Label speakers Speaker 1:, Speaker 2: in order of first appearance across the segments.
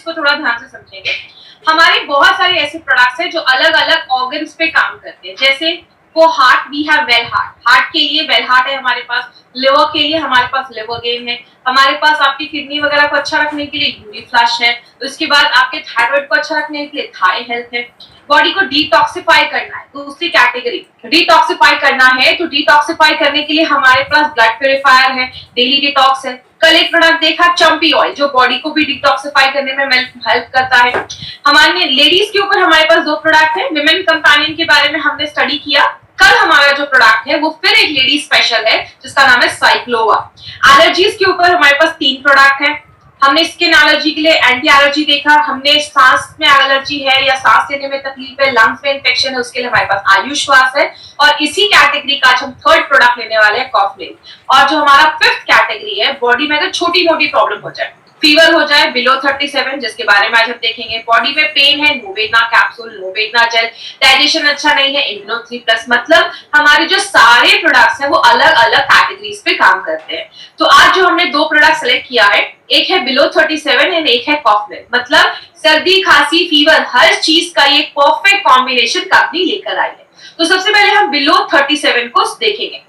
Speaker 1: को थोड़ा ध्यान से समझेंगे। हमारे बहुत सारे ऐसे प्रोडक्ट्स हैं जो अलग अलग ऑर्गन्स पे काम करते हैं। जैसे वो heart, we have well heart, heart के लिए वेल हार्ट है हमारे पास। लिवर के लिए हमारे पास लिवर गेन है। हमारे पास आपकी किडनी वगैरह को अच्छा रखने के लिए यूरी फ्लश है। उसके बाद आपके थायराइड को अच्छा रखने के लिए थाई हेल्थ है। बॉडी को डिटॉक्सिफाई करना है, दूसरी कैटेगरी डिटॉक्सिफाई करना है, तो डिटॉक्सिफाई करने के लिए हमारे पास ब्लड प्यूरिफायर है, डेली डिटॉक्स है। कल एक प्रोडक्ट देखा चंपी ऑयल, जो बॉडी को भी डिटॉक्सिफाई करने में हेल्प करता है। हमारे लेडीज के ऊपर हमारे पास 2 प्रोडक्ट है। विमेन कंपेनियन के बारे में हमने स्टडी किया। कल हमारा जो प्रोडक्ट है वो फिर एक लेडी स्पेशल है जिसका नाम है साइक्लोवा। एलर्जीज के ऊपर हमारे पास 3 प्रोडक्ट है। हमने स्किन एलर्जी के लिए एंटी एलर्जी देखा, हमने सांस में एलर्जी है या सांस लेने में तकलीफ है, लंग्स में इंफेक्शन है, उसके लिए हमारे पास आयुष श्वास है। और इसी कैटेगरी का आज हम थर्ड प्रोडक्ट लेने वाले हैं, कॉफलिन। और जो हमारा फिफ्थ कैटेगरी है, बॉडी में अगर छोटी मोटी प्रॉब्लम हो जाए, फीवर हो जाए बिलो 37, जिसके बारे में आज हम देखेंगे। बॉडी में पेन है, Novena capsule, Novena gel. Digestion अच्छा नहीं है, इम्यूनो 3+। मतलब हमारे जो सारे प्रोडक्ट्स हैं वो अलग अलग कैटेगरीज पे काम करते हैं। तो आज जो हमने 2 प्रोडक्ट सेलेक्ट किया है, एक है बिलो 37 एंड एक है कॉफलिन। मतलब सर्दी, खांसी, फीवर, हर चीज का ये परफेक्ट कॉम्बिनेशन कंपनी लेकर आई है। तो सबसे पहले हम बिलो 37 को देखेंगे।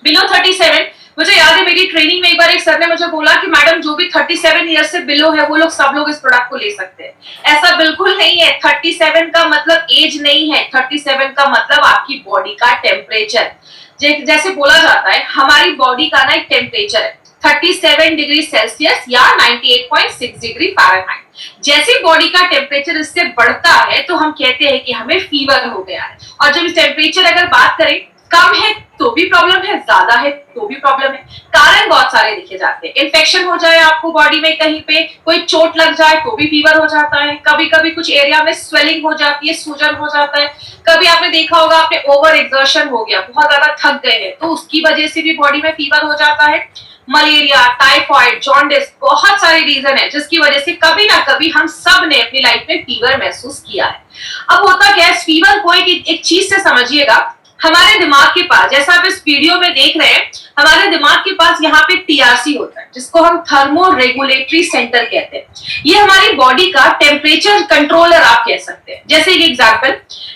Speaker 1: बिलो 37, मुझे याद है मेरी ट्रेनिंग में एक बार एक सर ने मुझे बोला कि मैडम जो भी 37 ईयर से बिलो है वो लोग सब लोग इस प्रोडक्ट को ले सकते हैं। ऐसा बिल्कुल नहीं है। 37 का मतलब एज नहीं है, 37 का मतलब आपकी बॉडी का टेम्परेचर। जैसे बोला जाता है हमारी बॉडी का ना एक टेम्परेचर है 37 डिग्री सेल्सियस या 98.6 डिग्री फ़ारेनहाइट। जैसे बॉडी का टेम्परेचर इससे बढ़ता है तो हम कहते हैं कि हमें फीवर हो गया है। और जब टेम्परेचर अगर बात करें, कम है तो भी प्रॉब्लम है, ज्यादा है तो भी प्रॉब्लम है। कारण बहुत सारे देखे जाते हैं। इन्फेक्शन हो जाए आपको बॉडी में, कहीं पे कोई चोट लग जाए तो भी फीवर हो जाता है। कभी कभी कुछ एरिया में स्वेलिंग हो जाती है, सूजन हो जाता है। कभी आपने देखा होगा आपने ओवर एक्सर्शन हो गया, बहुत ज्यादा थक गए हैं, तो उसकी वजह से भी बॉडी में फीवर हो जाता है। मलेरिया, टाइफॉइड, जॉन्डिस, बहुत सारे रीजन है जिसकी वजह से कभी ना कभी हम सब ने अपनी लाइफ में फीवर महसूस किया है। अब होता क्या है, फीवर को एक चीज से समझिएगा, हमारे दिमाग के पास, जैसा आप इस वीडियो में देख रहे हैं, हमारे दिमाग के पास यहाँ पे टीआरसी होता है जिसको हम थर्मो रेगुलेटरी सेंटर कहते हैं। ये हमारी बॉडी का टेम्परेचर कंट्रोलर आप कह सकते हैं। जैसे एक एग्जांपल,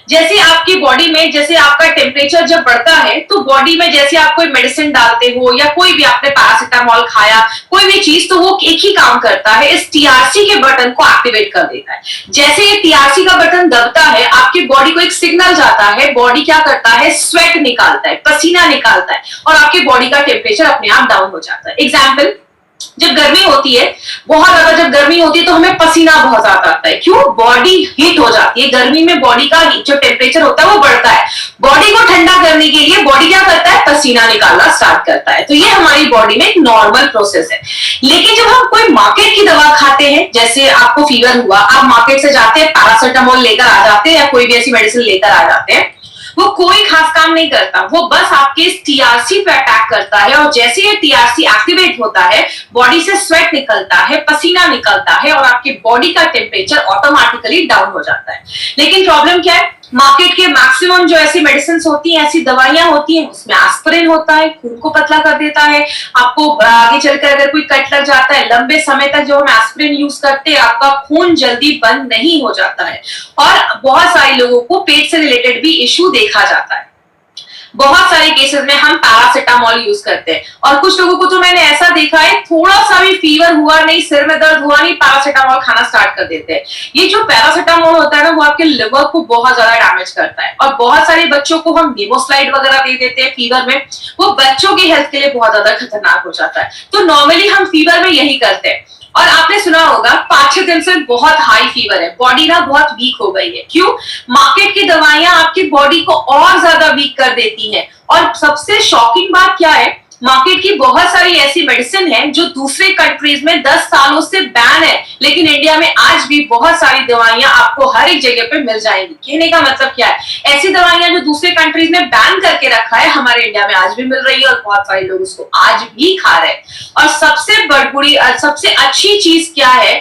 Speaker 1: जैसे आपकी बॉडी में जैसे आपका टेम्परेचर जब बढ़ता है तो बॉडी में जैसे आप कोई मेडिसिन डालते हो या कोई भी आपने पैरासिटामोल खाया, कोई भी चीज, तो वो एक ही काम करता है, इस टीआरसी के बटन को एक्टिवेट कर देता है। जैसे ये टीआरसी का बटन दबता है, आपकी बॉडी को एक सिग्नल जाता है, बॉडी क्या करता है, स्वेट निकालता है, पसीना निकालता है और आपकी बॉडी का टेम्परेचर अपने आप डाउन हो जाता है। एग्जाम्पल, जब गर्मी होती है, बहुत ज्यादा जब गर्मी होती है तो हमें पसीना बहुत ज्यादा आता है। क्यों? बॉडी हीट हो जाती है। गर्मी में बॉडी का जो टेम्परेचर होता है वो बढ़ता है। बॉडी को ठंडा करने के लिए बॉडी क्या करता है, पसीना निकालना स्टार्ट करता है। तो ये हमारी बॉडी में एक नॉर्मल प्रोसेस है। लेकिन जब हम कोई मार्केट की दवा खाते हैं, जैसे आपको फीवर हुआ, आप मार्केट से जाते हैं, पैरासिटामोल लेकर आ जाते हैं या कोई भी ऐसी मेडिसिन लेकर आ जाते हैं, वो कोई खास काम नहीं करता, वो बस आपके इस टीआरसी पे अटैक करता है। और जैसे ये टीआरसी एक्टिवेट होता है, बॉडी से स्वेट निकलता है, पसीना निकलता है और आपकी बॉडी का टेम्परेचर ऑटोमेटिकली डाउन हो जाता है। लेकिन प्रॉब्लम क्या है, मार्केट के मैक्सिमम जो ऐसी मेडिसिन होती हैं, ऐसी दवाइयां होती हैं, उसमें एस्पिरिन होता है, खून को पतला कर देता है। आपको आगे चलकर अगर कोई कट लग जाता है, लंबे समय तक जो हम एस्पिरिन यूज करते हैं, आपका खून जल्दी बंद नहीं हो जाता है। और बहुत सारे लोगों को पेट से रिलेटेड भी इश्यू देखा जाता है। बहुत सारे केसेस में हम पैरासिटामोल यूज करते हैं। और कुछ लोगों को तो मैंने ऐसा देखा है, थोड़ा सा भी फीवर हुआ नहीं, सिर में दर्द हुआ नहीं, पैरासिटामोल खाना स्टार्ट कर देते हैं। ये जो पैरासिटामोल होता है ना, वो आपके लिवर को बहुत ज्यादा डैमेज करता है। और बहुत सारे बच्चों को हम निमोस्लाइड वगैरह दे देते हैं फीवर में, वो बच्चों की हेल्थ के लिए बहुत ज्यादा खतरनाक हो जाता है। तो नॉर्मली हम फीवर में यही करते हैं। और आपने सुना होगा 5-6 दिन से बहुत हाई फीवर है, बॉडी ना बहुत वीक हो गई है। क्यों? मार्केट की दवाइयां आपकी बॉडी को और ज्यादा वीक कर देती हैं। और सबसे शॉकिंग बात क्या है, मार्केट की बहुत सारी ऐसी मेडिसिन है जो दूसरे कंट्रीज में 10 सालों से बैन है, लेकिन इंडिया में आज भी बहुत सारी दवाइयां आपको हर एक जगह पे मिल जाएंगी। कहने का मतलब क्या है, ऐसी दवाइयां जो दूसरे कंट्रीज ने बैन करके रखा है, हमारे इंडिया में आज भी मिल रही है और बहुत सारे लोग उसको आज भी खा रहे हैं। और सबसे बड़ी सबसे अच्छी चीज क्या है,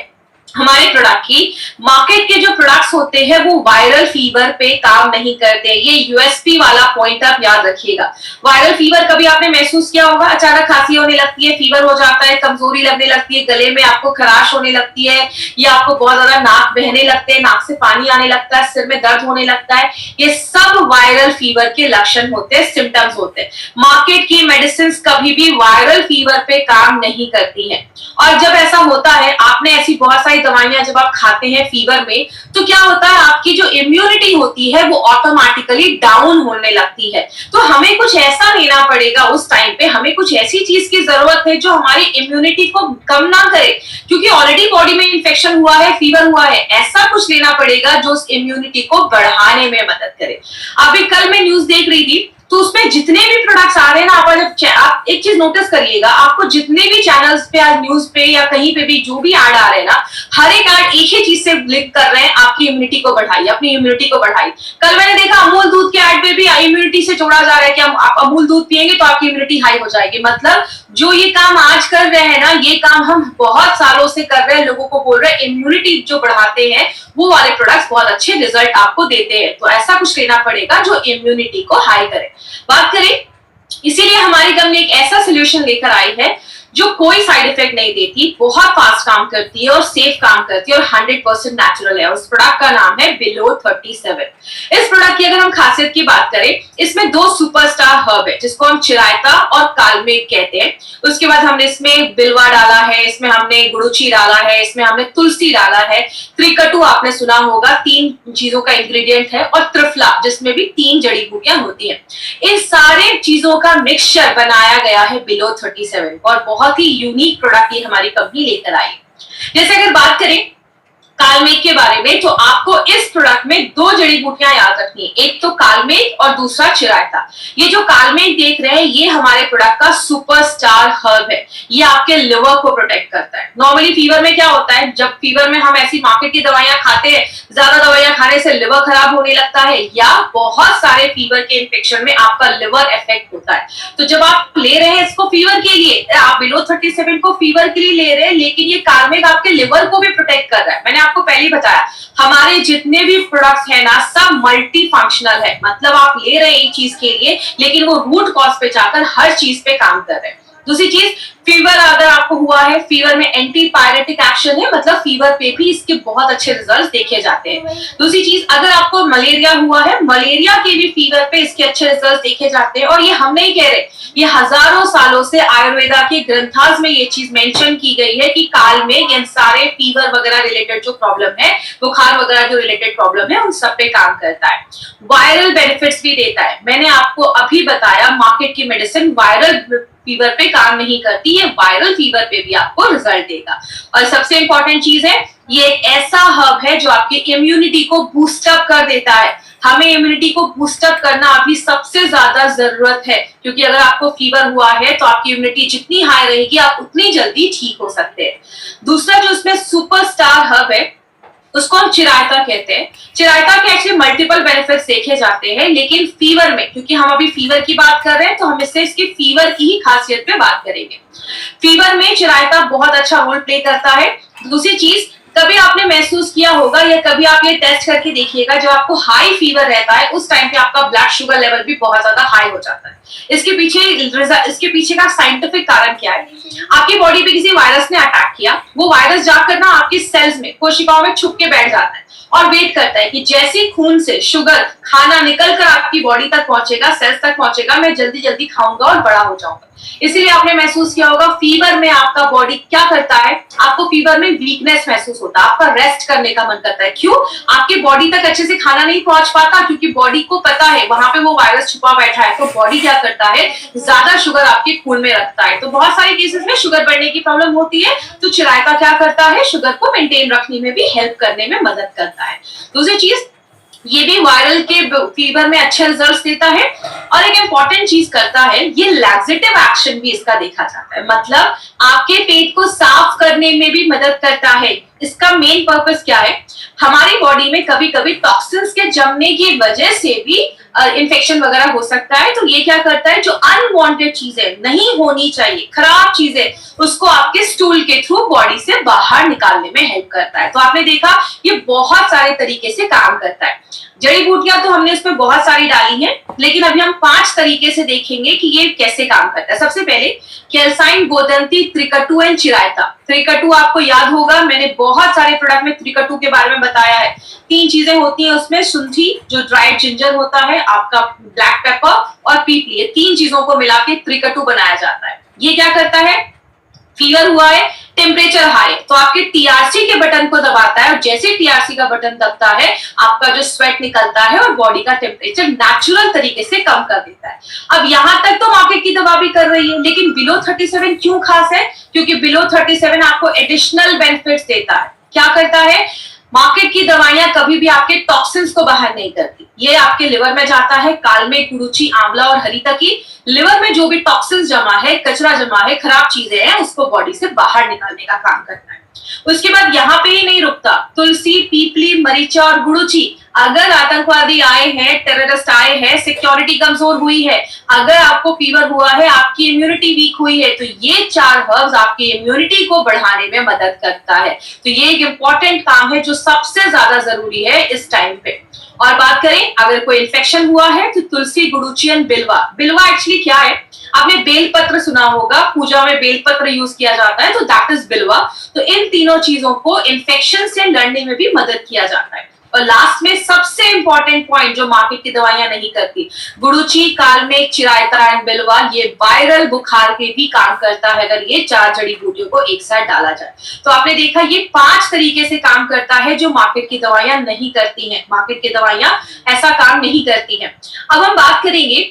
Speaker 1: हमारे प्रोडक्ट की। मार्केट के जो प्रोडक्ट्स होते हैं वो वायरल फीवर पे काम नहीं करते। ये यूएसपी वाला पॉइंट आप याद रखिएगा। वायरल फीवर कभी आपने महसूस किया होगा, अचानक खांसी होने लगती है, फीवर हो जाता है, कमजोरी लगने लगती है, गले में आपको खराश होने लगती है, या आपको बहुत ज्यादा नाक बहने लगते हैं, नाक से पानी आने लगता है, सिर में दर्द होने लगता है। ये सब वायरल फीवर के लक्षण होते हैं, सिम्टम्स होते हैं। मार्केट की मेडिसिन कभी भी वायरल फीवर पे काम नहीं करती है। और जब ऐसा होता है, आपने ऐसी बहुत सारी दवाइयां जब आप खाते हैं फीवर में, तो क्या होता है, आपकी जो इम्यूनिटी होती है वो ऑटोमेटिकली डाउन होने लगती है। तो हमें कुछ ऐसा लेना पड़ेगा उस टाइम पे, हमें कुछ ऐसी चीज की जरूरत है जो हमारी इम्यूनिटी को कम ना करे, क्योंकि ऑलरेडी बॉडी में इंफेक्शन हुआ है, फीवर हुआ है। ऐसा कुछ लेना पड़ेगा जो उस इम्यूनिटी को बढ़ाने में मदद करे। अभी कल मैं न्यूज देख रही थी, तो उसमें जितने भी प्रोडक्ट्स आ रहे हैं ना, आप एक चीज नोटिस करिएगा, आपको जितने भी चैनल्स पे या न्यूज पे या कहीं पे भी जो भी ऐड आ रहे हैं ना, हर एक ऐड एक ही चीज से लिंक कर रहे हैं, आपकी इम्यूनिटी को बढ़ाइए, अपनी इम्यूनिटी को बढ़ाइए। कल मैंने देखा अमूल दूध के ऐड पे भी इम्यूनिटी से जोड़ा जा रहा है कि आप अमूल दूध पियेंगे तो आपकी इम्यूनिटी हाई हो जाएगी। मतलब जो ये काम आज कर रहे हैं ना, ये काम हम बहुत सालों से कर रहे हैं, लोगों को बोल रहे हैं इम्यूनिटी जो बढ़ाते हैं वो वाले प्रोडक्ट्स बहुत अच्छे रिजल्ट आपको देते हैं। तो ऐसा कुछ लेना पड़ेगा जो इम्यूनिटी को हाई करे। बात करें, इसीलिए हमारी कंपनी एक ऐसा सोल्यूशन लेकर आई है जो कोई साइड इफेक्ट नहीं देती, बहुत फास्ट काम करती है और सेफ काम करती है और 100% नेचुरल है। उस प्रोडक्ट का नाम है बिलो 37। इस प्रोडक्ट की अगर हम खासियत की बात करें, इसमें दो सुपरस्टार हर्ब है जिसको हम चिरायता और कालमेघ कहते हैं। उसके बाद हमने इसमें बिलवा डाला है, इसमें हमने गुड़ुची डाला है, इसमें हमने तुलसी डाला है, त्रिकटु आपने सुना होगा, 3 चीजों का इंग्रेडिएंट है, और त्रिफला जिसमें भी 3 जड़ी बूटियां होती हैं। इन सारे चीजों का मिक्सचर बनाया गया है बिलो 37 और बहुत ही यूनिक प्रोडक्ट ये हमारी कंपनी लेकर आई। जैसे अगर बात करें कालमेघ के बारे में, तो आपको इस प्रोडक्ट में 2 जड़ी बूटियां याद रखनी है, एक तो कालमेघ और दूसरा चिरायता। ये जो कालमेघ देख रहे हैं ये हमारे प्रोडक्ट का सुपरस्टार हर्ब है। ये आपके लिवर को प्रोटेक्ट करता है। नॉर्मली फीवर में क्या होता है, जब फीवर में हम ऐसी मार्केट की दवाइयां खाते हैं, ज्यादा दवाइयां खाने से लिवर खराब होने लगता है, या बहुत सारे फीवर के इन्फेक्शन में आपका लिवर इफेक्ट होता है। तो जब आप ले रहे हैं इसको फीवर के लिए, आप बिलो 37 को फीवर के लिए ले रहे हैं, लेकिन ये कालमेघ आपके लिवर को भी प्रोटेक्ट कर रहा है। मैंने आपको पहले ही बताया, हमारे जितने भी प्रोडक्ट्स हैं ना, सब मल्टी फंक्शनल है। मतलब आप ले रहे हैं एक चीज के लिए, लेकिन वो रूट कॉज पे जाकर हर चीज पे काम कर रहे हैं। दूसरी चीज, फीवर अगर आपको हुआ है, फीवर में एंटी पायरेटिक एक्शन है, मतलब फीवर पे भी इसके बहुत अच्छे रिजल्ट्स देखे जाते हैं। दूसरी चीज, अगर आपको मलेरिया हुआ है, मलेरिया के भी फीवर पे इसके अच्छे रिजल्ट्स देखे जाते हैं। और ये हम नहीं कह रहे, ये हजारों सालों से आयुर्वेदा के ग्रंथास में ये चीज मेंशन की गई है कि कालमेघ इन सारे फीवर वगैरह रिलेटेड जो प्रॉब्लम है, बुखार वगैरह जो रिलेटेड प्रॉब्लम है, उन सब पे काम करता है। वायरल बेनिफिट्स भी देता है। मैंने आपको अभी बताया, मार्केट की मेडिसिन वायरल फीवर पे काम नहीं करती है, वायरल फीवर पे भी आपको रिजल्ट देगा। और सबसे इंपॉर्टेंट चीज है, ये एक ऐसा हर्ब है जो आपकी इम्यूनिटी को बूस्टअप कर देता है। हमें इम्यूनिटी को बूस्टअप करना अभी सबसे ज्यादा जरूरत है, क्योंकि अगर आपको फीवर हुआ है तो आपकी इम्यूनिटी जितनी हाई रहेगी, आप उतनी जल्दी ठीक हो सकते हैं। दूसरा जो इसमें सुपरस्टार हर्ब है, उसको हम चिरायता कहते हैं। चिरायता के एक्चुअली मल्टीपल बेनिफिट्स देखे जाते हैं, लेकिन फीवर में, क्योंकि हम अभी फीवर की बात कर रहे हैं, तो हम इससे इसकी फीवर की ही खासियत पे बात करेंगे। फीवर में चिरायता बहुत अच्छा रोल प्ले करता है। दूसरी चीज, कभी आपने महसूस किया होगा या कभी आप ये टेस्ट करके देखिएगा, जब आपको हाई फीवर रहता है उस टाइम पे आपका ब्लड शुगर लेवल भी बहुत ज्यादा हाई हो जाता है। इसके पीछे का साइंटिफिक कारण क्या है? आपकी बॉडी पे किसी वायरस ने अटैक किया, वो वायरस जाकर ना आपकी सेल्स में, कोशिकाओं में छुप के बैठ जाता है और वेट करता है कि जैसे खून से शुगर, खाना निकल कर आपकी बॉडी तक पहुंचेगा, सेल्स तक पहुंचेगा, मैं जल्दी जल्दी खाऊंगा और बड़ा हो जाऊंगा। इसीलिए आपने महसूस किया होगा, फीवर में आपका बॉडी क्या करता है, आपको फीवर में वीकनेस महसूस होता है, आपका रेस्ट करने का मन करता है। क्यों? आपके बॉडी तक अच्छे से खाना नहीं पहुंच पाता, क्योंकि बॉडी को पता है वहां पे वो वायरस छुपा बैठा है। तो बॉडी क्या करता है, ज्यादा शुगर आपके खून में रखता है। तो बहुत सारे केसेस में शुगर बढ़ने की प्रॉब्लम होती है, तो चिरायता क्या करता है, शुगर को मेंटेन रखने में भी हेल्प करने में मदद करता है। दूसरी चीज, ये भी वायरल के फीवर में अच्छे रिजल्ट्स देता है। और एक इंपॉर्टेंट चीज करता है, ये लैक्सेटिव एक्शन भी इसका देखा जाता है। मतलब आपके पेट को साफ करने में भी मदद करता है। इसका मेन पर्पस क्या है, हमारी बॉडी में कभी कभी टॉक्सिन्स के जमने की वजह से भी इन्फेक्शन वगैरह हो सकता है। तो ये क्या करता है, जो अनवांटेड चीजें नहीं होनी चाहिए, खराब चीजें, उसको आपके स्टूल के थ्रू बॉडी से बाहर निकालने में हेल्प करता है। तो आपने देखा ये बहुत सारे तरीके से काम करता है। जड़ी बूटियां तो हमने इसमें बहुत सारी डाली हैं, लेकिन अभी हम 5 तरीके से देखेंगे कि ये कैसे काम करता है। सबसे पहले कैल्साइन, गोदंती, त्रिकटु एंड चिरायता। त्रिकटु आपको याद होगा, मैंने बहुत सारे प्रोडक्ट में त्रिकटु के बारे में बताया है। 3 चीजें होती हैं उसमें, शुंठी जो ड्राइड जिंजर होता है, आपका ब्लैक पेपर और पीपली, ये 3 चीजों को मिला के त्रिकटु बनाया जाता है। ये क्या करता है, फीवर हुआ है, टेम्परेचर हाई, तो आपके टीआरसी के बटन को दबाता है और जैसे टीआरसी का बटन दबता है आपका जो स्वेट निकलता है और बॉडी का टेम्परेचर नेचुरल तरीके से कम कर देता है। अब यहां तक तो मार्केट की दवा भी कर रही है, लेकिन बिलो 37 क्यों खास है, क्योंकि बिलो 37 आपको एडिशनल बेनिफिट्स देता है। क्या करता है, मार्केट की दवाइयां कभी भी आपके टॉक्सिन्स को बाहर नहीं करती, ये आपके लिवर में जाता है। कालमेघ, गुरुची, आंवला और हरिता की लिवर में जो भी टॉक्सिन्स जमा है, कचरा जमा है, खराब चीजें हैं, उसको बॉडी से बाहर निकालने का काम करता है। उसके बाद यहाँ पे ही नहीं रुकता, तुलसी, पीपली, मरीचा और गुड़ुची, अगर आतंकवादी आए हैं, टेररिस्ट आए हैं, सिक्योरिटी कमजोर हुई है, अगर आपको फीवर हुआ है, आपकी इम्यूनिटी वीक हुई है, तो ये 4 हर्ब्स आपकी इम्यूनिटी को बढ़ाने में मदद करता है। तो ये एक इंपॉर्टेंट काम है जो सबसे ज्यादा जरूरी है इस टाइम पे। और बात करें अगर कोई इन्फेक्शन हुआ है तो तुलसी, गुड़ुची एंड बिल्वा। बिल्वा एक्चुअली क्या है, आपने बेलपत्र सुना होगा, पूजा में बेलपत्र यूज किया जाता है, तो दैट इज बिल्वा। तो इन तीनों चीजों को इन्फेक्शन से लड़ने में भी मदद किया जाता है। और लास्ट में सबसे इंपॉर्टेंट पॉइंट जो मार्केट की दवाइयां नहीं करती, गुड़ुची, कालमेघ, चिरायता एंड बिल्वा, ये वायरल बुखार के भी काम करता है अगर ये 4 जड़ी बूटियों को एक साथ डाला जाए। तो आपने देखा ये 5 तरीके से काम करता है जो मार्केट की दवाइयां नहीं करती हैं। मार्केट की दवाइयां ऐसा काम नहीं करती हैं। अब हम बात करेंगे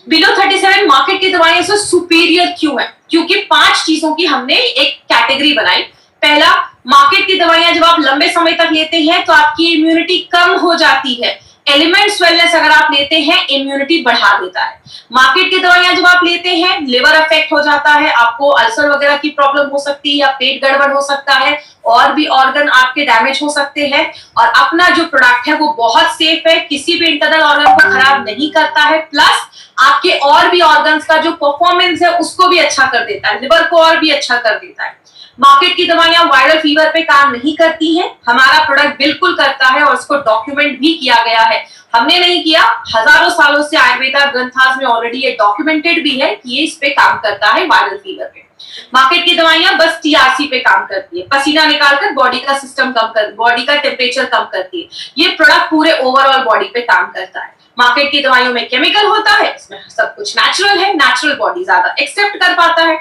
Speaker 1: बिलो 37 मार्केट की दवाइयां से सुपीरियर क्यों है, क्योंकि 5 चीजों की हमने एक कैटेगरी बनाई। पहला, मार्केट की दवाइयां जब आप लंबे समय तक लेते हैं तो आपकी इम्यूनिटी कम हो जाती है। एलिमेंट्स वेलनेस अगर आप लेते हैं इम्यूनिटी बढ़ा देता है। मार्केट की दवाइयां जब आप लेते हैं लिवर अफेक्ट हो जाता है, आपको अल्सर वगैरह की प्रॉब्लम हो सकती है या पेट गड़बड़ हो सकता है, और भी ऑर्गन आपके डैमेज हो सकते हैं। और अपना जो प्रोडक्ट है वो बहुत सेफ है, किसी भी इंटरनल ऑर्गन को खराब नहीं करता है, प्लस आपके और भी ऑर्गन्स का जो परफॉर्मेंस है उसको भी अच्छा कर देता है, लिवर को और भी अच्छा कर देता है। मार्केट की दवाइयां वायरल फीवर पे काम नहीं करती हैं, हमारा प्रोडक्ट बिल्कुल करता है और उसको डॉक्यूमेंट भी किया गया है। हमने नहीं किया, हजारों सालों से आयुर्वेदा ग्रंथास में ऑलरेडी ये डॉक्यूमेंटेड भी है कि ये इस पे काम करता है वायरल फीवर पे। मार्केट की दवाइयां बस टीआरसी पे काम करती है, पसीना निकालकर बॉडी का सिस्टम कम कर, बॉडी का टेम्परेचर कम करती है। ये प्रोडक्ट पूरे ओवरऑल बॉडी पे काम करता है। मार्केट की दवाइयों में केमिकल होता है, इसमें सब कुछ नेचुरल है, नेचुरल बॉडी ज्यादा एक्सेप्ट कर पाता है।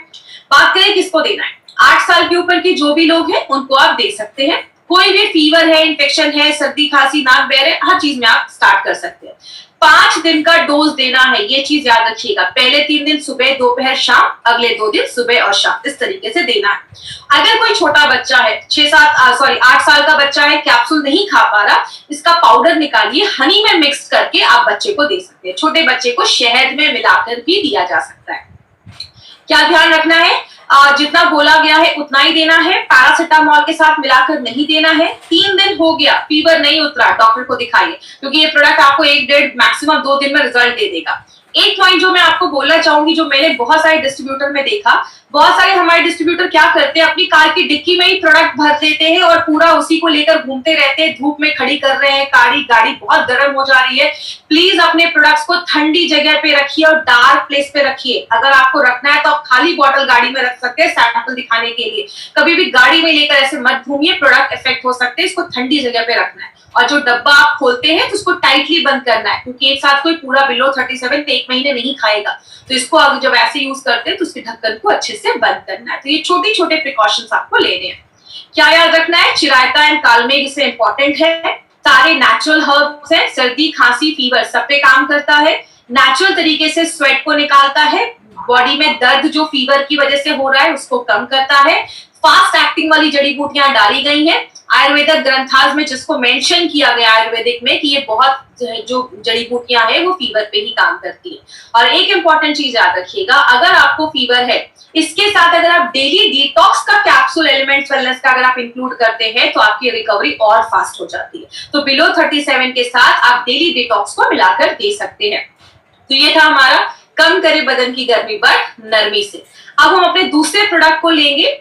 Speaker 1: बात करें किसको देना है, 8 साल के ऊपर के जो भी लोग हैं उनको आप दे सकते हैं। कोई भी फीवर है, इन्फेक्शन है, सर्दी खांसी, नाक बहर है, हर चीज में आप स्टार्ट कर सकते हैं। 5 दिन का डोज देना है, ये चीज याद रखिएगा। पहले 3 दिन सुबह, दोपहर, शाम, अगले 2 दिन सुबह और शाम, इस तरीके से देना है। अगर कोई छोटा बच्चा है, 8 साल का बच्चा है, कैप्सूल नहीं खा पा रहा, इसका पाउडर निकालिए, हनी में मिक्स करके आप बच्चे को दे सकते हैं। छोटे बच्चे को शहद में मिलाकर भी दिया जा सकता है। क्या ध्यान रखना है, जितना बोला गया है उतना ही देना है, पैरासिटामोल के साथ मिलाकर नहीं देना है। 3 दिन हो गया, फीवर नहीं उतरा, डॉक्टर को दिखाइए, क्योंकि ये प्रोडक्ट आपको 1-1.5 मैक्सिमम 2 दिन में रिजल्ट दे देगा। एक पॉइंट जो मैं आपको बोलना चाहूंगी, जो मैंने बहुत सारे डिस्ट्रीब्यूटर में देखा, बहुत सारे हमारे डिस्ट्रीब्यूटर क्या करते हैं, अपनी कार की डिक्की में ही प्रोडक्ट भर देते हैं और पूरा उसी को लेकर घूमते रहते हैं, धूप में खड़ी कर रहे हैं, गाड़ी बहुत गर्म हो जा रही है। प्लीज अपने प्रोडक्ट्स को ठंडी जगह पे रखिए और डार्क प्लेस पे रखिए। अगर आपको रखना है तो आप खाली बॉटल गाड़ी में रख सकते हैं सैंपल दिखाने के लिए। कभी भी गाड़ी में लेकर ऐसे मत घूमिए, प्रोडक्ट इफेक्ट हो सकते हैं, इसको ठंडी जगह पे रखना है। और जो डब्बा आप खोलते हैं तो उसको टाइटली बंद करना है, क्योंकि एक साथ कोई पूरा बिलो 37 1 महीने नहीं खाएगा। तो इसको अब जब ऐसे यूज करते हैं तो उसके ढक्कन को अच्छे से बंद करना है। तो ये छोटे छोटे प्रिकॉशंस आपको लेने हैं। क्या याद रखना है, चिरायता एंड कालमेघ इससे इंपॉर्टेंट है। सारे नेचुरल हर्ब्स हैं, सर्दी खांसी फीवर सब पे काम करता है, नेचुरल तरीके से स्वेट को निकालता है, बॉडी में दर्द जो फीवर की वजह से हो रहा है उसको कम करता है। फास्ट एक्टिंग वाली जड़ी बूटियां डाली गई हैं आयुर्वेदिक ग्रंथाज में, जिसको मेंशन किया गया आयुर्वेदिक में कि ये बहुत जो जड़ी बूटियां हैं वो फीवर पे ही काम करती है। और एक इंपॉर्टेंट चीज याद रखिएगा, अगर आपको फीवर है, इसके साथ अगर आप डेली डिटॉक्स का कैप्सूल एलिमेंट्स वेलनेस का अगर आप इंक्लूड करते हैं तो आपकी रिकवरी और फास्ट हो जाती है। तो बिलो 37 के साथ आप डेली डिटॉक्स को मिलाकर दे सकते हैं। तो ये था हमारा कम करे बदन की गर्मी बट नरमी से। अब हम अपने दूसरे प्रोडक्ट को लेंगे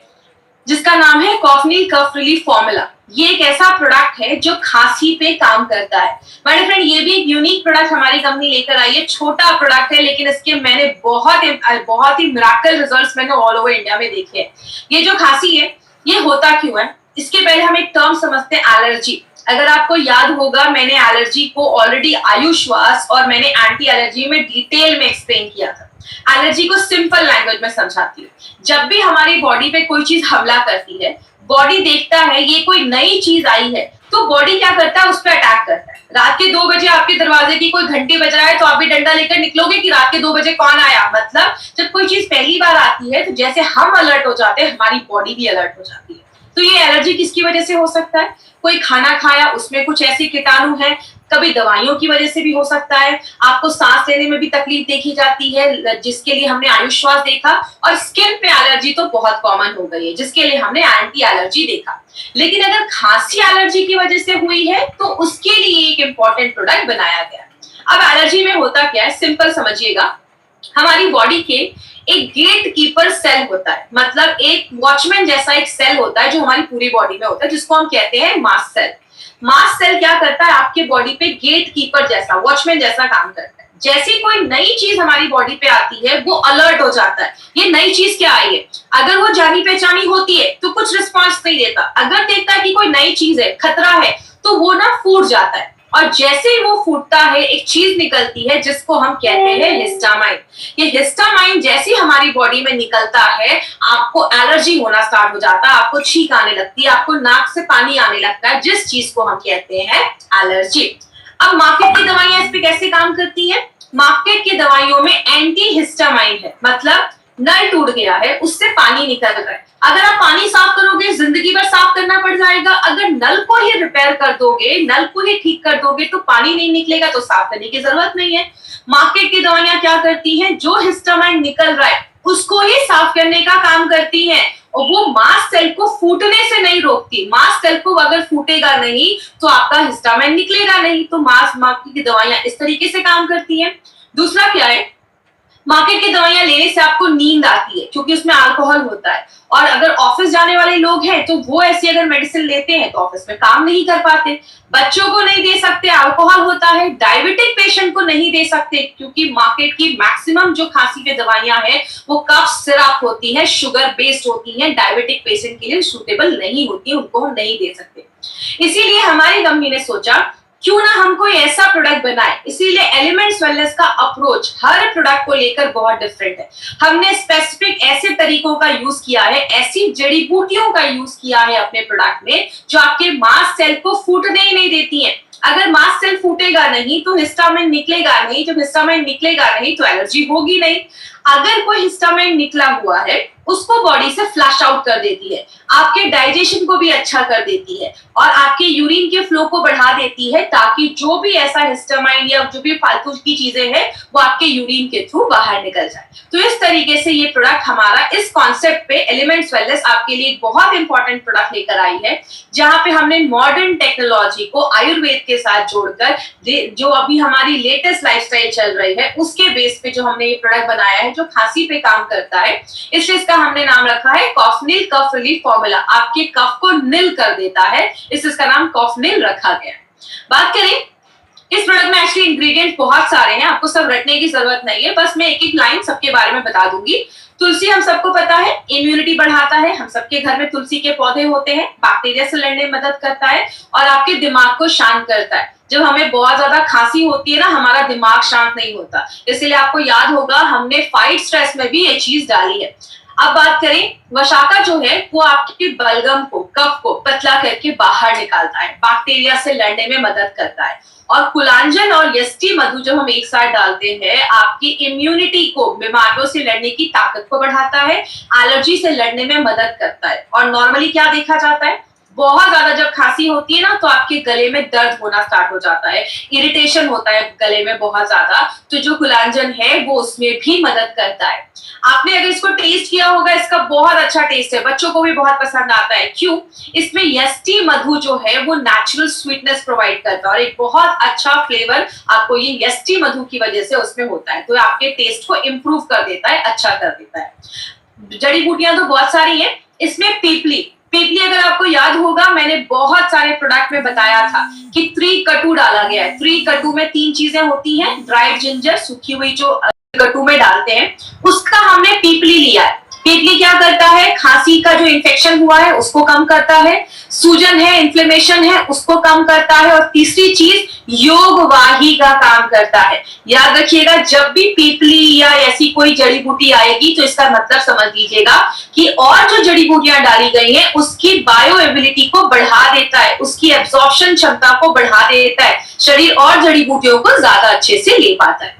Speaker 1: जिसका नाम है कॉफनील कफ रिलीफ फॉर्मूला। ये एक ऐसा प्रोडक्ट है जो खांसी पे काम करता है। माय फ्रेंड, ये भी एक यूनिक प्रोडक्ट हमारी कंपनी लेकर आई है। छोटा प्रोडक्ट है लेकिन इसके मैंने बहुत ही मिराकल रिजल्ट्स मैंने ऑल ओवर इंडिया में देखे हैं। ये जो खांसी है ये होता क्यों है, इसके पहले हम एक टर्म समझते हैं, एलर्जी। अगर आपको याद होगा, मैंने एलर्जी को ऑलरेडी आयुश्वास और मैंने एंटी एलर्जी में डिटेल में एक्सप्लेन किया था। एलर्जी को सिंपल लैंग्वेज में समझाती हूँ। जब भी हमारी बॉडी पे कोई चीज हमला करती है, बॉडी देखता है ये कोई नई चीज आई है, तो बॉडी क्या करता है, उस पर अटैक करता है। रात के 2 बजे आपके दरवाजे की कोई घंटी बज रहा है तो आप भी डंडा लेकर निकलोगे कि रात के 2 बजे कौन आया। मतलब जब कोई चीज पहली बार आती है तो जैसे हम अलर्ट हो जाते हैं, हमारी बॉडी भी अलर्ट हो जाती है। तो ये एलर्जी किसकी वजह से हो सकता है, कोई खाना खाया उसमें कुछ ऐसे कीटाणु है, कभी दवाइयों की वजह से भी हो सकता है, आपको सांस लेने में भी तकलीफ देखी जाती है जिसके लिए हमने आयुश्वास देखा, और स्किन पे एलर्जी तो बहुत कॉमन हो गई है जिसके लिए हमने एंटी एलर्जी देखा। लेकिन अगर खांसी एलर्जी की वजह से हुई है तो उसके लिए एक इंपॉर्टेंट प्रोडक्ट बनाया गया। अब एलर्जी में होता क्या है, सिंपल समझिएगा, हमारी बॉडी के एक गेट कीपर सेल होता है, मतलब एक वॉचमैन जैसा एक सेल होता है जो हमारी पूरी बॉडी में होता है, जिसको हम कहते हैं मास्ट सेल। मास्ट सेल क्या करता है, आपके बॉडी पे गेट कीपर जैसा, वॉचमैन जैसा काम करता है। जैसे कोई नई चीज हमारी बॉडी पे आती है वो अलर्ट हो जाता है, ये नई चीज क्या आई है। अगर वो जानी पहचानी होती है तो कुछ रिस्पॉन्स नहीं देता, अगर देखता है कि कोई नई चीज है, खतरा है, तो वो ना फूट जाता है। और जैसे ही वो फूटता है एक चीज निकलती है जिसको हम कहते हैं हिस्टामाइन। ये हिस्टामाइन जैसे ही हमारी बॉडी में निकलता है, आपको एलर्जी होना स्टार्ट हो जाता है, आपको छींक आने लगती है, आपको नाक से पानी आने लगता है, जिस चीज को हम कहते हैं एलर्जी। अब मार्केट की दवाइयां इस पे कैसे काम करती हैं, मार्केट की दवाइयों में एंटी हिस्टामाइन है, मतलब नल टूट गया है, उससे पानी निकल रहा है। अगर आप पानी साफ करोगे जिंदगी भर साफ करना पड़ जाएगा, अगर नल को ही रिपेयर कर दोगे, नल को ही ठीक कर दोगे तो पानी नहीं निकलेगा, तो साफ करने की जरूरत नहीं है। मार्केट की दवाइयां क्या करती हैं, जो हिस्टामाइन निकल रहा है उसको ही साफ करने का काम करती हैं, और वो मास्ट सेल को फूटने से नहीं रोकती। मास्ट सेल को अगर फूटेगा नहीं तो आपका हिस्टामाइन निकलेगा नहीं। तो मार्केट की दवाइयां इस तरीके से काम करती हैं। दूसरा क्या है, मार्केट की दवाइयां लेने से आपको नींद आती है क्योंकि उसमें अल्कोहल होता है, और अगर ऑफिस जाने वाले लोग हैं तो वो ऐसी अगर मेडिसिन लेते हैं तो ऑफिस में काम नहीं कर पाते। बच्चों को नहीं दे सकते, अल्कोहल होता है। डायबिटिक पेशेंट को नहीं दे सकते क्योंकि मार्केट की मैक्सिमम जो खांसी की दवाइयां हैं वो कफ सिरप होती है, शुगर बेस्ड होती है, डायबिटिक पेशेंट के लिए सूटेबल नहीं होती, उनको हम नहीं दे सकते। इसीलिए हमारी कंपनी ने सोचा क्यों ना हम कोई ऐसा प्रोडक्ट बनाए। इसीलिए एलिमेंट्स वेलनेस का अप्रोच हर प्रोडक्ट को लेकर बहुत डिफरेंट है। हमने स्पेसिफिक ऐसे तरीकों का यूज किया है, ऐसी जड़ी बूटियों का यूज किया है अपने प्रोडक्ट में जो आपके मास्ट सेल को फूटने ही नहीं देती हैं। अगर मास्ट सेल फूटेगा नहीं तो हिस्टामाइन निकलेगा नहीं, जब हिस्टामाइन निकलेगा नहीं तो एलर्जी होगी नहीं। अगर कोई हिस्टामाइन निकला हुआ है उसको बॉडी से फ्लश आउट कर देती है, आपके डाइजेशन को भी अच्छा कर देती है, और आपके यूरिन के फ्लो को बढ़ा देती है, ताकि जो भी ऐसा हिस्टामाइन या जो भी फालतू की चीजें हैं वो आपके यूरिन के थ्रू बाहर निकल जाए। तो इस तरीके से ये प्रोडक्ट हमारा इस कॉन्सेप्ट पे एलिमेंट्स वेलनेस आपके लिए एक बहुत इंपॉर्टेंट प्रोडक्ट लेकर आई है, जहां पे हमने मॉडर्न टेक्नोलॉजी को आयुर्वेद के साथ जोड़कर जो अभी हमारी लेटेस्ट लाइफस्टाइल चल रही है उसके बेस पे जो हमने ये प्रोडक्ट बनाया है जो खांसी पे काम करता है। इसलिए इसका हमने नाम रखा है कॉफनील कफ रिलीफ फॉर्मूला। आपके कफ को निल कर देता है, इसलिए इसका नाम कॉफनील रखा गया। बात करें इस प्रोडक्ट में, एक्चुअली इंग्रेडिएंट्स बहुत सारे हैं, आपको सब रटने की जरूरत नहीं है, बस मैं एक एक लाइन सबके बारे में बता दूंगी। तुलसी हम सबको पता है इम्यूनिटी बढ़ाता है, हम सबके घर में तुलसी के पौधे होते हैं, बैक्टीरिया से लड़ने में मदद करता है और आपके दिमाग को शांत करता है। जब हमें बहुत ज्यादा खांसी होती है ना, हमारा दिमाग शांत नहीं होता, इसलिए आपको याद होगा हमने फाइट स्ट्रेस में भी ये चीज डाली है। अब बात करें, वशाका जो है वो आपके बलगम को, कफ को पतला करके बाहर निकालता है, बैक्टीरिया से लड़ने में मदद करता है। और कुलांजन और यष्टि मधु जब हम एक साथ डालते हैं, आपकी इम्यूनिटी को, बीमारियों से लड़ने की ताकत को बढ़ाता है, एलर्जी से लड़ने में मदद करता है। और नॉर्मली क्या देखा जाता है, बहुत ज्यादा जब खांसी होती है ना, तो आपके गले में दर्द होना स्टार्ट हो जाता है, इरिटेशन होता है गले में बहुत ज्यादा, तो जो कुलांजन है वो उसमें भी मदद करता है। आपने अगर इसको टेस्ट किया होगा, इसका बहुत अच्छा टेस्ट है, बच्चों को भी बहुत पसंद आता है। क्यों? इसमें यष्टि मधु जो है वो नेचुरल स्वीटनेस प्रोवाइड करता है और एक बहुत अच्छा फ्लेवर आपको ये यष्टि मधु की वजह से उसमें होता है, तो आपके टेस्ट को इम्प्रूव कर देता है, अच्छा कर देता है। जड़ी बूटियां तो बहुत सारी है, इसमें पीपली, पीपली अगर आपको याद होगा, मैंने बहुत सारे प्रोडक्ट में बताया था कि 3 कटू डाला गया है। 3 कटू में 3 चीजें होती हैं, ड्राइड जिंजर, सूखी हुई जो कटू में डालते हैं, उसका हमने पीपली लिया है। पीपली क्या करता है, खांसी का जो इन्फेक्शन हुआ है उसको कम करता है, सूजन है, इन्फ्लेमेशन है, उसको कम करता है, और तीसरी चीज योगवाही का काम करता है। याद रखिएगा, जब भी पीपली या ऐसी कोई जड़ी बूटी आएगी तो इसका मतलब समझ लीजिएगा कि और जो जड़ी बूटियां डाली गई हैं उसकी बायो एबिलिटी को बढ़ा देता है, उसकी एब्जॉर्प्शन क्षमता को बढ़ा देता है, शरीर और जड़ी बूटियों को ज्यादा अच्छे से ले पाता है।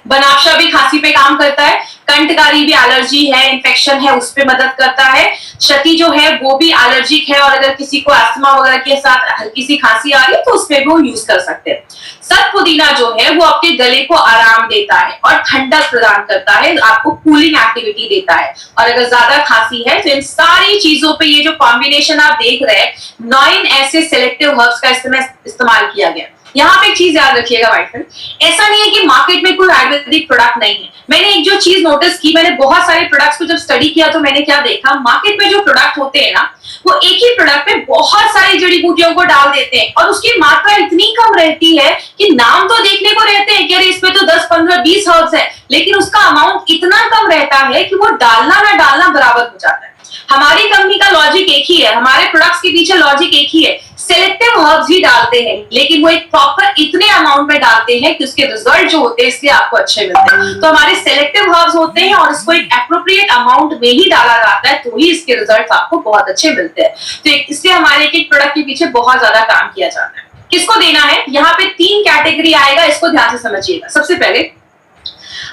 Speaker 1: बनाफशा भी खांसी पे काम करता है, कंठकारी भी एलर्जी है, इन्फेक्शन है, उस पे मदद करता है। शती जो है वो भी एलर्जिक है, और अगर किसी को अस्थमा वगैरह के साथ हल्की सी खांसी आ रही है तो उसपे भी वो यूज कर सकते हैं। सत पुदीना जो है वो आपके गले को आराम देता है और ठंडक प्रदान करता है, आपको कूलिंग एक्टिविटी देता है। और अगर ज्यादा खांसी है तो इन सारी चीजों पे ये जो कॉम्बिनेशन आप देख रहे हैं, 9 ऐसे सिलेक्टिव हर्ब्स का इस्तेमाल किया गया। यहाँ पे एक चीज याद रखिएगा माय फ्रेंड, ऐसा नहीं है कि मार्केट में कोई आयुर्वेदिक प्रोडक्ट नहीं है। मैंने एक जो चीज नोटिस की, मैंने बहुत सारे प्रोडक्ट्स को जब स्टडी किया तो मैंने क्या देखा, मार्केट में जो प्रोडक्ट होते हैं ना, वो एक ही प्रोडक्ट में बहुत सारी जड़ी बूटियों को डाल देते हैं और उसकी मात्रा इतनी कम रहती है कि नाम तो देखने को रहते हैं कि अरे इसमें तो 10, 15, 20 हर्ब्स है, लेकिन उसका अमाउंट इतना कम रहता है कि वो डालना ना डालना बराबर हो जाता है। हमारी कंपनी का लॉजिक एक ही है, हमारे प्रोडक्ट्स के पीछे लॉजिक एक ही है, सिलेक्टिव हर्ब्स ही डालते हैं, लेकिन वो एक प्रॉपर इतने अमाउंट में डालते हैं कि उसके रिजल्ट जो होते हैं इसलिए आपको अच्छे मिलते हैं। तो हमारे सिलेक्टिव हर्ब्स होते हैं और इसको एक एप्रोप्रिएट अमाउंट में ही डाला जाता है, तो ही इसके रिजल्ट आपको बहुत अच्छे मिलते हैं। तो इसलिए हमारे एक प्रोडक्ट के पीछे बहुत ज्यादा काम किया जाता है। किसको देना है, यहाँ पे 3 कैटेगरी आएगा, इसको ध्यान से समझिएगा। सबसे पहले,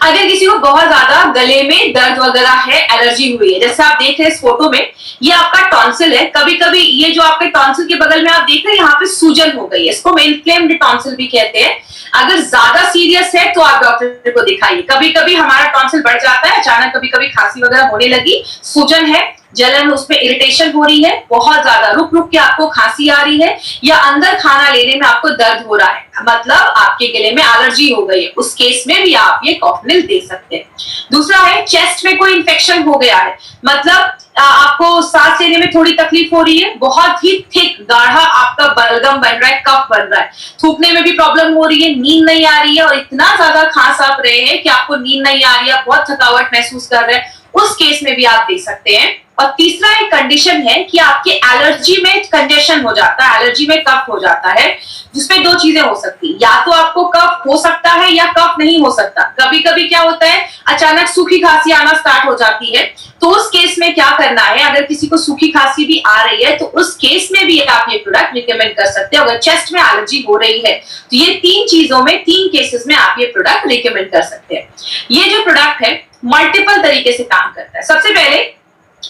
Speaker 1: अगर किसी को बहुत ज्यादा गले में दर्द वगैरह है, एलर्जी हुई है, जैसे आप देख रहे हैं इस फोटो में, ये आपका टॉन्सिल है। कभी कभी ये जो आपके टॉन्सिल के बगल में आप देख रहे हैं, यहाँ पे सूजन हो गई है, इसको इन्फ्लेम्ड टॉन्सिल भी कहते हैं। अगर ज्यादा सीरियस है तो आप डॉक्टर को दिखाइए। कभी कभी हमारा टॉन्सिल बढ़ जाता है अचानक, कभी कभी खांसी वगैरह होने लगी, सूजन है, जलन, उसमें इरिटेशन हो रही है, बहुत ज्यादा रुक रुक के आपको खांसी आ रही है, या अंदर खाना लेने में आपको दर्द हो रहा है, मतलब आपके गले में एलर्जी हो गई है, उस केस में भी आप ये कॉफनिल दे सकते हैं। दूसरा है, चेस्ट में कोई इन्फेक्शन हो गया है, मतलब आपको सांस लेने में थोड़ी तकलीफ हो रही है, बहुत ही थिक गाढ़ा आपका बलगम बन रहा है, कफ बन रहा है, थूकने में भी प्रॉब्लम हो रही है, नींद नहीं आ रही है, और इतना ज्यादा खांस आप रहे हैं कि आपको नींद नहीं आ रही है, बहुत थकावट महसूस कर रहे हैं, उस केस में भी आप दे सकते हैं। और तीसरा एक कंडीशन है कि आपके एलर्जी में कंजेशन हो जाता है, एलर्जी में कफ हो जाता है, जिसमें 2 चीजें हो सकती है, या तो आपको कफ हो सकता है या कफ नहीं हो सकता। कभी कभी क्या होता है, अचानक सूखी खांसी आना स्टार्ट हो जाती है, तो उस केस में क्या करना है, अगर किसी को सूखी खांसी भी आ रही है तो उस केस में भी आप ये प्रोडक्ट रिकमेंड कर सकते हैं। अगर चेस्ट में एलर्जी हो रही है तो ये 3 चीजों में, 3 केसेस में आप ये प्रोडक्ट रिकमेंड कर सकते हैं। ये जो प्रोडक्ट है मल्टीपल तरीके से काम करता है। सबसे पहले,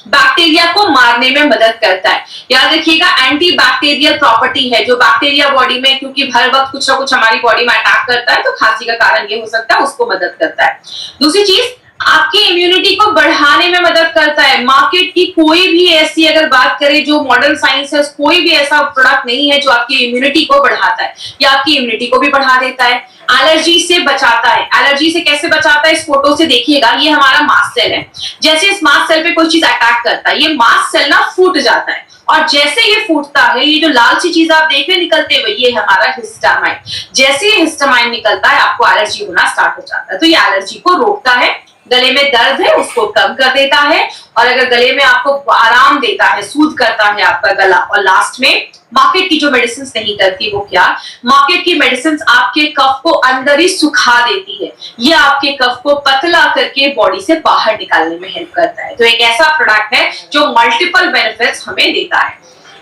Speaker 1: बैक्टीरिया को मारने में मदद करता है। याद रखिएगा, एंटी बैक्टीरियल प्रॉपर्टी है, जो बैक्टीरिया बॉडी में, क्योंकि हर वक्त कुछ ना कुछ हमारी बॉडी में अटैक करता है, तो खांसी का कारण ये हो सकता है, उसको मदद करता है। दूसरी चीज, आपकी इम्यूनिटी को बढ़ाने में मदद करता है। मार्केट की कोई भी ऐसी, अगर बात करें जो मॉडर्न साइंस है, कोई भी ऐसा प्रोडक्ट नहीं है जो आपकी इम्यूनिटी को बढ़ाता है, या आपकी इम्यूनिटी को भी बढ़ा देता है। एलर्जी से बचाता है। एलर्जी से कैसे बचाता है, इस फोटो से देखिएगा, ये हमारा मास्ट सेल है। जैसे इस मास्ट सेल पे कोई चीज अटैक करता है, ये मास्ट सेल ना फूट जाता है, और जैसे ये फूटता है, ये जो लाल सी चीज आप देख रहे निकलते हुए, ये हमारा हिस्टामाइन। जैसे ये हिस्टामाइन निकलता है, आपको एलर्जी होना स्टार्ट हो जाता है, तो ये एलर्जी को रोकता है, गले में दर्द है उसको कम कर देता है, और अगर गले में आपको आराम देता है, सूद करता है आपका गला। और लास्ट में मार्केट की जो मेडिसिन नहीं करती वो क्या, मार्केट की मेडिसिन आपके कफ को अंदर ही सुखा देती है, ये आपके कफ को पतला करके बॉडी से बाहर निकालने में हेल्प करता है। तो एक ऐसा प्रोडक्ट है जो मल्टीपल बेनिफिट्स हमें देता है।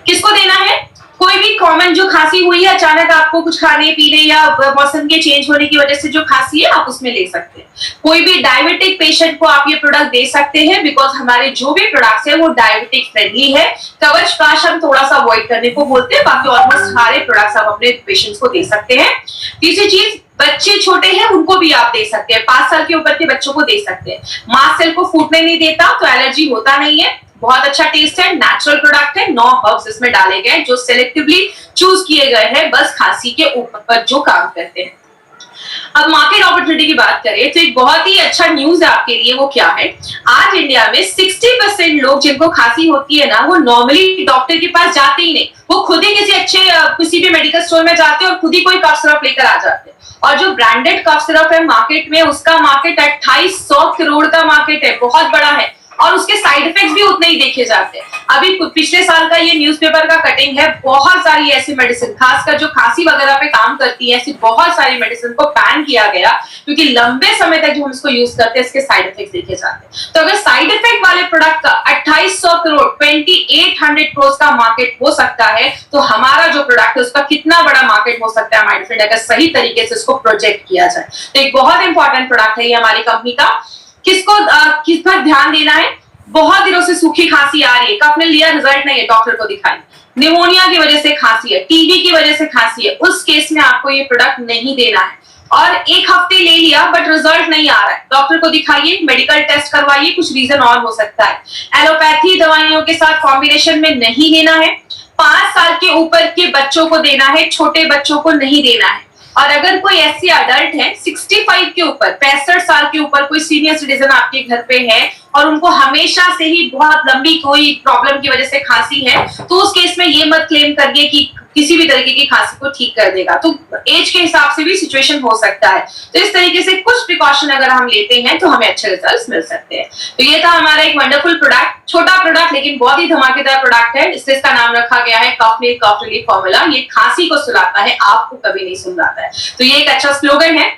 Speaker 1: किसको देना है, कोई भी कॉमन जो खांसी हुई है, अचानक आपको कुछ खाने पीने या मौसम के चेंज होने की वजह से जो खांसी है आप उसमें ले सकते हैं। कोई भी डायबिटिक पेशेंट को आप ये प्रोडक्ट दे सकते हैं, बिकॉज हमारे जो भी प्रोडक्ट्स है वो डायबिटिक फ्रेंडली है। कवच प्राश हम थोड़ा सा अवॉइड करने को बोलते हैं, बाकी ऑलमोस्ट सारे प्रोडक्ट्स आप अपने पेशेंट्स को दे सकते हैं। तीसरी चीज, बच्चे छोटे हैं उनको भी आप दे सकते हैं, 5 साल के ऊपर के बच्चों को दे सकते हैं। मास्ट सेल को फूटने नहीं देता, तो एलर्जी होता नहीं है। बहुत अच्छा टेस्ट है, नेचुरल प्रोडक्ट है, 9 हर्ब्स इसमें डाले गए जो सिलेक्टिवली चूज किए गए हैं बस खांसी के ऊपर जो काम करते हैं। अब मार्केट अपॉर्चुनिटी की बात करें तो एक बहुत ही अच्छा न्यूज है आपके लिए, वो क्या है, आज इंडिया में 60% लोग जिनको खांसी होती है ना, वो नॉर्मली डॉक्टर के पास जाते ही नहीं, वो खुद ही किसी भी मेडिकल स्टोर में जाते हैं और खुद ही कोई कफ सिरप लेकर आ जाते हैं। और जो ब्रांडेड कफ सिरप है मार्केट में, उसका मार्केट 2800 करोड़ का मार्केट है, बहुत बड़ा है, और उसके साइड इफेक्ट्स भी उतने ही देखे जाते हैं। अभी पिछले साल का ये न्यूज़पेपर का कटिंग है, बहुत सारी ऐसी मेडिसिन, खासकर जो खांसी वगैरह पे काम करती है, ऐसी बहुत सारी मेडिसिन को बैन किया गया, क्योंकि लंबे समय तक जो हम इसको यूज करते हैं इसके साइड इफेक्ट्स देखे जाते हैं। तो अगर साइड इफेक्ट वाले प्रोडक्ट का 2800 करोड़ 2800 करोड़ का मार्केट हो सकता है, तो हमारा जो प्रोडक्ट है उसका कितना बड़ा मार्केट हो सकता है माय फ्रेंड, अगर सही तरीके से इसको प्रोजेक्ट किया जाए। तो एक बहुत इंपॉर्टेंट प्रोडक्ट है ये हमारी कंपनी का। किस पर ध्यान देना है, बहुत दिनों से सूखी खांसी आ रही है, कफ ने लिया, रिजल्ट नहीं है, डॉक्टर को दिखाई, निमोनिया की वजह से खांसी है, टीबी की वजह से खांसी है, उस केस में आपको ये प्रोडक्ट नहीं देना है। और 1 हफ्ते ले लिया बट रिजल्ट नहीं आ रहा है, डॉक्टर को दिखाइए, मेडिकल टेस्ट करवाइए, कुछ रीजन और हो सकता है। एलोपैथी दवाइयों के साथ कॉम्बिनेशन में नहीं लेना है। 5 साल के ऊपर के बच्चों को देना है, छोटे बच्चों को नहीं देना है। और अगर कोई ऐसी अडल्ट है 65 के ऊपर, 65 साल के ऊपर कोई सीनियर सिटीजन आपके घर पे है और उनको हमेशा से ही बहुत लंबी कोई प्रॉब्लम की वजह से खांसी है, तो उस केस में ये मत क्लेम करिए कि किसी भी तरीके की खांसी को ठीक कर देगा, तो एज के हिसाब से भी सिचुएशन हो सकता है। तो इस तरीके से कुछ प्रिकॉशन अगर हम लेते हैं तो हमें अच्छे रिजल्ट्स मिल सकते हैं। तो ये था हमारा एक वंडरफुल प्रोडक्ट, छोटा प्रोडक्ट लेकिन बहुत ही धमाकेदार प्रोडक्ट है, इसलिए इसका नाम रखा गया है कफनील कफ रिलीफ फॉर्मूला। ये खांसी को सुलाता है, आपको कभी नहीं सुलाता है, तो ये एक अच्छा स्लोगन है।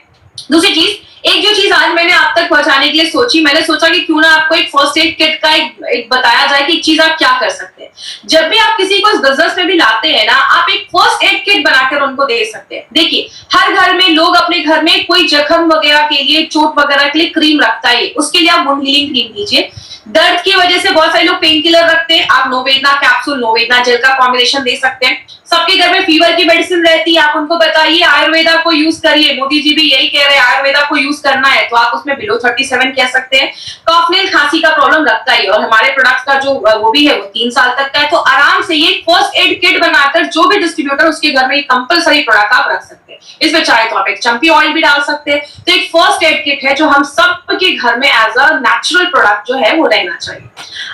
Speaker 1: दूसरी चीज, एक जो चीज आज मैंने आप तक पहुंचाने के लिए सोची, मैंने सोचा कि क्यों ना आपको एक फर्स्ट एड किट का एक बताया जाए कि एक चीज आप क्या कर सकते हैं। जब भी आप किसी को इस बिजनेस में भी लाते हैं ना, आप एक फर्स्ट एड किट बनाकर उनको दे सकते हैं। देखिए, हर घर में लोग अपने घर में कोई जख्म वगैरह के लिए, चोट वगैरह के लिए क्रीम रखता है, उसके लिए आप वुंड हीलिंग क्रीम दीजिए। दर्द की वजह से बहुत सारे लोग पेन किलर रखते हैं, आप नोवेदना कैप्सूल, नोवेदना जेल का कॉम्बिनेशन दे सकते हैं। सबके घर में फीवर की मेडिसिन रहती है, आप उनको बताइए आयुर्वेदा को यूज करिए, मोदी जी भी यही कह रहे हैं आयुर्वेदा को यूज करना है, तो आप उसमें बिलो 37 कह सकते हैं। कफनील खांसी का प्रॉब्लम रखता है और हमारे प्रोडक्ट्स का जो वो भी है वो 3 साल तक का है, तो आराम से ये फर्स्ट एड किट बनाकर जो भी डिस्ट्रीब्यूटर उसके घर में कंपलसरी प्रोडक्ट आप रख सकते हैं। इसमें चाहे तो आप एक चंपी ऑयल भी डाल सकते हैं। तो एक फर्स्ट एड किट है जो हम सबके घर में एज अ नेचुरल प्रोडक्ट जो है वो रहना चाहिए।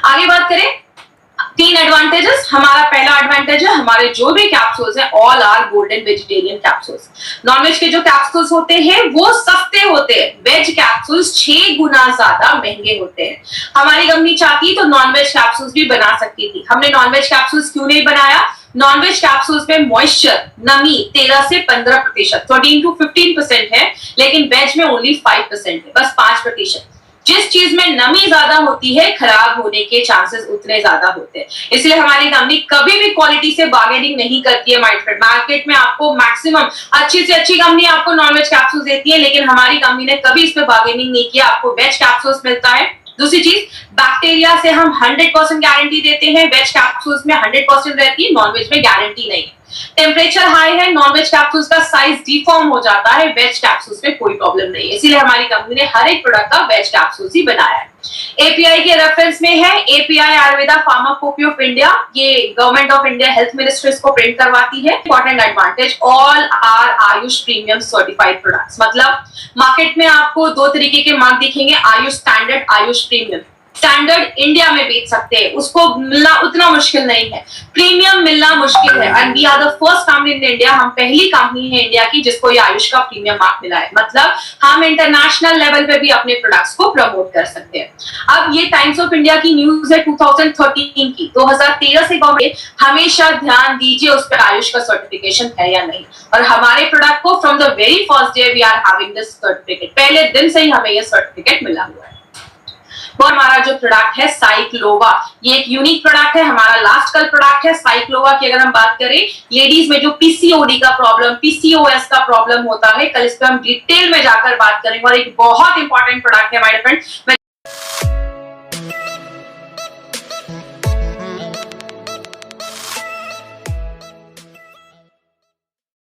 Speaker 1: आगे बात करें 3 एडवांटेजेस। हमारा पहला एडवांटेज है, हमारे जो भी कैप्सूल्स हैं all are golden vegetarian capsules. Non veg के जो कैप्सूल्स होते हैं वो सस्ते होते हैं, वेज कैप्सूल्स 6 गुना ज्यादा महंगे होते हैं। हमारी कंपनी चाहती तो नॉनवेज कैप्सूल्स भी बना सकती थी, हमने नॉनवेज कैप्सूल्स क्यों नहीं बनाया। नॉनवेज कैप्सूल्स में मॉइस्चर, नमी 13 से 15%, 14 to 15% है, लेकिन वेज में ओनली 5% है, बस 5%। जिस चीज में नमी ज्यादा होती है खराब होने के चांसेस उतने ज्यादा होते हैं, इसलिए हमारी कंपनी कभी भी क्वालिटी से बार्गेनिंग नहीं करती है। मार्केट में आपको मैक्सिमम अच्छी से अच्छी कंपनी आपको नॉनवेज कैप्सूल्स देती है, लेकिन हमारी कंपनी ने कभी इस पे बार्गेनिंग नहीं किया, आपको वेज कैप्सूल्स मिलता है। दूसरी चीज, बैक्टीरिया से हम 100% गारंटी देते हैं, वेज कैप्सूल्स में 100% रहती है, नॉनवेज में गारंटी नहीं है। टेम्परेचर हाई है, नॉनवेज कैप्सूल्स का साइज डिफॉर्म हो जाता है, वेज कैप्सूल्स में कोई प्रॉब्लम नहीं है, इसीलिए हमारी कंपनी ने हर एक प्रोडक्ट का वेज कैप्सूल्स ही बनाया है। एपीआई के रेफरेंस में है, API Ayurveda pharmacopoeia of India, ये government of India health ministry इसको प्रिंट करवाती है। Important advantage, all are AYUSH premium certified products. मतलब मार्केट में आपको 2 तरीके के मार्क दिखेंगे, AYUSH standard, AYUSH premium. Standard India में बेच सकते हैं, उसको मिलना उतना मुश्किल नहीं है, प्रीमियम मिलना मुश्किल है। And we are the first company in India, हम पहली कंपनी है इंडिया की जिसको ये आयुष का प्रीमियम मार्क मिला है। मतलब हम इंटरनेशनल लेवल पे भी अपने प्रोडक्ट्स को प्रमोट कर सकते हैं। अब ये टाइम्स ऑफ इंडिया की न्यूज है 2013 की, 2013 से गवर्नमेंट हमेशा ध्यान दीजिए उस पर आयुष का सर्टिफिकेशन है या नहीं। और हमारे प्रोडक्ट को from the very first day we are having this certificate, पहले दिन से ही हमें ये सर्टिफिकेट मिला हुआ है। और हमारा जो प्रोडक्ट है साइक्लोवा, ये एक यूनिक प्रोडक्ट है, हमारा लास्ट कल प्रोडक्ट है साइक्लोवा की। अगर हम बात करें लेडीज में जो पीसीओडी का प्रॉब्लम, पीसीओएस का प्रॉब्लम होता है, कल इस पे हम डिटेल में जाकर बात करेंगे। और एक बहुत इंपॉर्टेंट प्रोडक्ट है माय फ्रेंड।